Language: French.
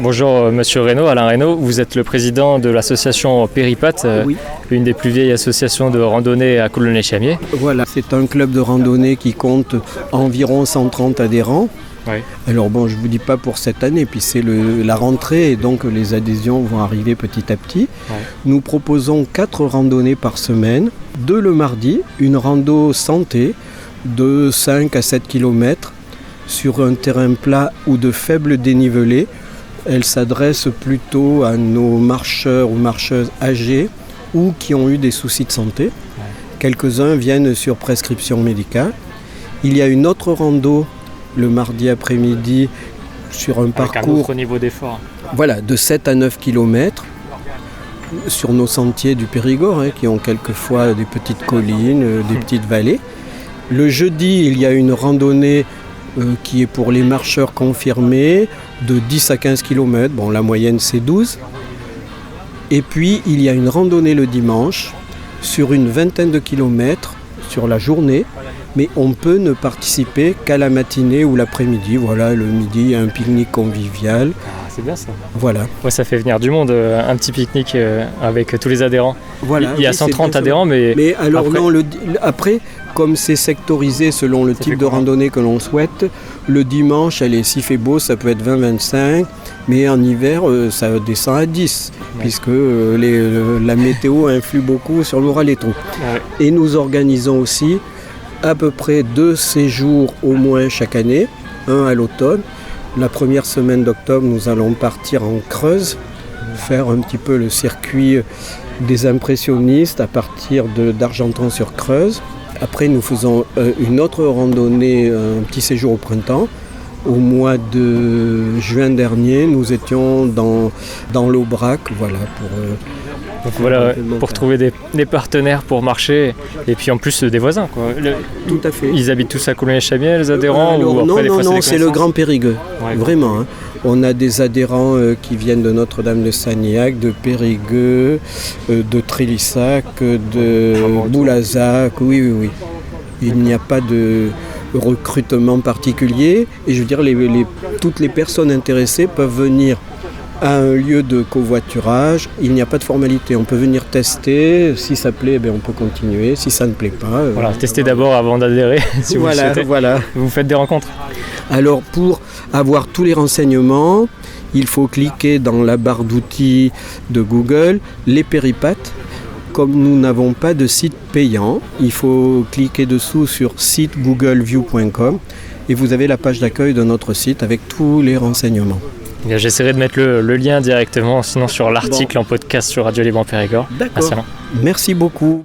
Bonjour Monsieur Reynaud, Alain Reynaud, vous êtes le président de l'association Péripatte, Oui. une des plus vieilles associations de randonnée à Colonay-Chamiers. Voilà, c'est un club de randonnée qui compte environ 130 adhérents. Oui. Alors bon, je ne vous dis pas pour cette année, puis c'est la rentrée et donc les adhésions vont arriver petit à petit. Ouais. Nous proposons 4 randonnées par semaine. 2 le mardi, une rando santé de 5 à 7 km sur un terrain plat ou de faible dénivelé. Elle s'adresse plutôt à nos marcheurs ou marcheuses âgés ou qui ont eu des soucis de santé. Ouais. Quelques-uns viennent sur prescription médicale. Il y a une autre rando le mardi après-midi sur un parcours avec un autre niveau d'effort. Voilà, de 7 à 9 km sur nos sentiers du Périgord, qui ont quelquefois des petites collines, des petites vallées. Le jeudi, il y a une randonnée qui est pour les marcheurs confirmés de 10 à 15 km. Bon, la moyenne, c'est 12. Et puis, il y a une randonnée le dimanche sur une vingtaine de kilomètres sur la journée. Mais on peut ne participer qu'à la matinée ou l'après-midi. Voilà, le midi, il y a un pique-nique convivial. Ah, c'est bien ça. Voilà. Ouais, ça fait venir du monde, un petit pique-nique avec tous les adhérents. Voilà, il y a 130 adhérents, mais alors après... non, après, comme c'est sectorisé selon le type de randonnée que l'on souhaite, le dimanche, allez, s'il fait beau, ça peut être 20-25, mais en hiver, ça descend à 10, ouais. Puisque la météo influe beaucoup sur l'oral et tout. Ouais. Et nous organisons aussi à peu près 2 séjours au moins chaque année, un à l'automne. La première semaine d'octobre, nous allons partir en Creuse, faire un petit peu le circuit des impressionnistes à partir d'Argenton-sur-Creuse. Après, nous faisons une autre randonnée, un petit séjour au printemps. Au mois de juin dernier, nous étions dans l'Aubrac, voilà, pour trouver des partenaires pour marcher et puis en plus des voisins, quoi. Tout à fait. Ils habitent tous à Colonay-Chamiers, les adhérents Non, c'est le Grand Périgueux, ouais, vraiment. Hein. On a des adhérents qui viennent de Notre-Dame-de-Sagnac, de Périgueux, de Trélissac, de Boulazac, oui. Il n'y a pas de recrutement particulier et je veux dire, toutes les personnes intéressées peuvent venir à un lieu de covoiturage. Il n'y a pas de formalité, on peut venir tester, si ça plaît, on peut continuer, si ça ne plaît pas... Voilà, testez d'abord avant d'adhérer, si vous le souhaitez. Voilà. Vous faites des rencontres. Alors pour avoir tous les renseignements, il faut cliquer dans la barre d'outils de Google, les Péripattes. Comme nous n'avons pas de site payant, il faut cliquer dessous sur site-googleview.com et vous avez la page d'accueil de notre site avec tous les renseignements. Bien, j'essaierai de mettre le lien directement, sinon sur l'article en podcast sur Radio Libre Périgord. D'accord. Merci beaucoup.